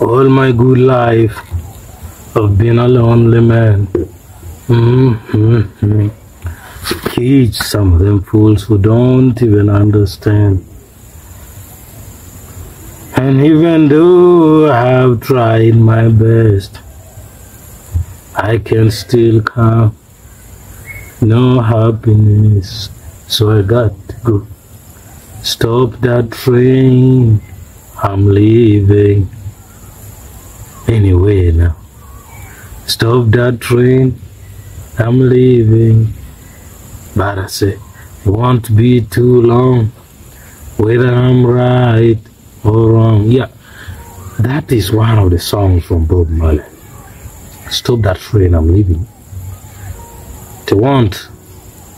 All my good life, I've been a lonely man. Teach some of them fools who don't even understand. And even though I have tried my best, I can still count no happiness. So I got to go. Stop that train, I'm leaving. Anyway now. Stop that train, I'm leaving. But I say, it won't be too long, whether I'm right or wrong. Yeah, that is one of the songs from Bob Marley. Stop that train, I'm leaving. It won't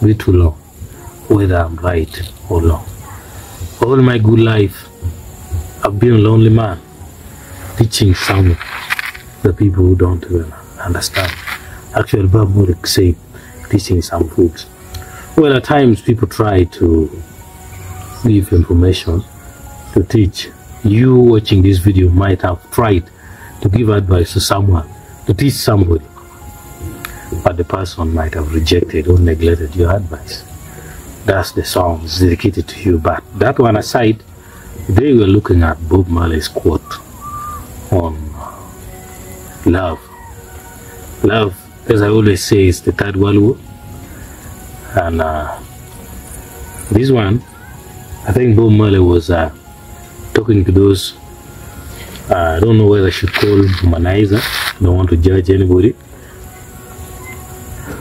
be too long, whether I'm right or wrong. All my good life, I've been a lonely man, teaching some the people who don't even understand. Actually, Bob Marley said, teaching some fools. Well, at times people try to give information to teach. You watching this video might have tried to give advice to someone, to teach somebody, but the person might have rejected or neglected your advice. That's the song is dedicated to you. But that one aside, they were looking at Bob Marley's quote on love. Love, as I always say, is the third world war. And this one, I think Bob Marley was talking to those, I don't know whether I should call humanizer. I don't want to judge anybody.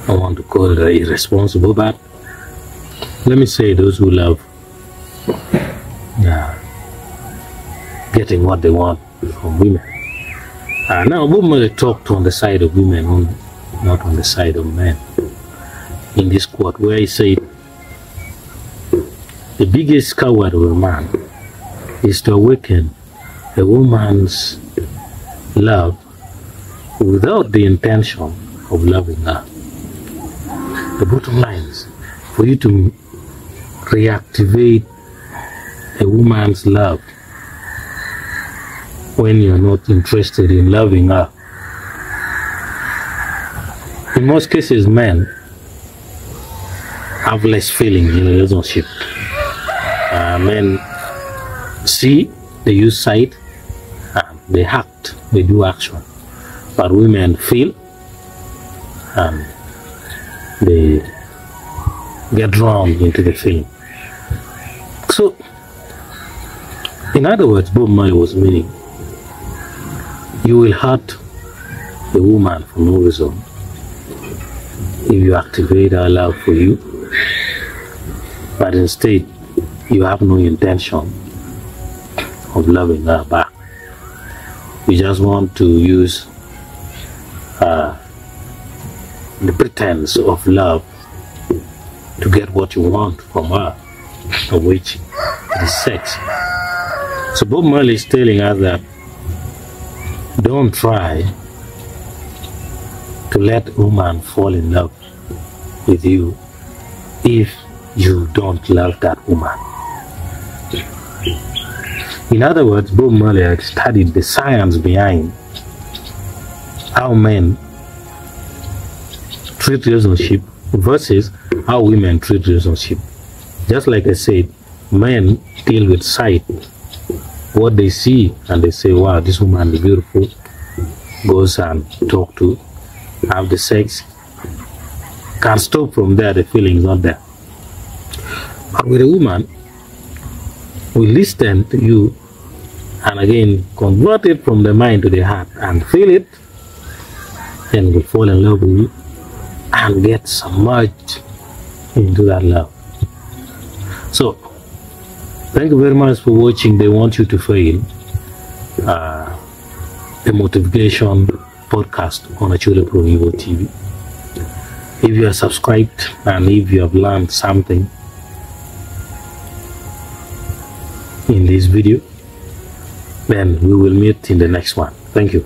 I want to call it irresponsible, but let me say those who love getting what they want from women. Now Bob Marley talked on the side of women only, not on the side of men. In this quote where he said, the biggest coward of a man is to awaken a woman's love without the intention of loving her. The bottom line is for you to reactivate a woman's love when you're not interested in loving her. In most cases, men have less feeling in a relationship. Men see, they use sight, they act, they do action. But women feel and they get drawn into the feeling. So, in other words, Bob Marley was meaning you will hurt a woman for no reason if you activate her love for you, but instead you have no intention of loving her back. You just want to use the pretense of love to get what you want from her, of which is sex. So Bob Marley is telling us that don't try to let a woman fall in love with you if you don't love that woman. In other words, Bob Marley had studied the science behind how men treat relationship versus how women treat relationship. Just like I said, men deal with sight, what they see, and they say, wow, this woman is beautiful, goes and talk to, have the sex, can't stop from there, the feeling is not there. But with a woman, we listen to you and again convert it from the mind to the heart and feel it, then we fall in love with you and get submerged into that love. So thank you very much for watching. They want you to fail, a motivation podcast on Acoli Pro Vivo TV. If you are subscribed and if you have learned something in this video, then we will meet in the next one. Thank you.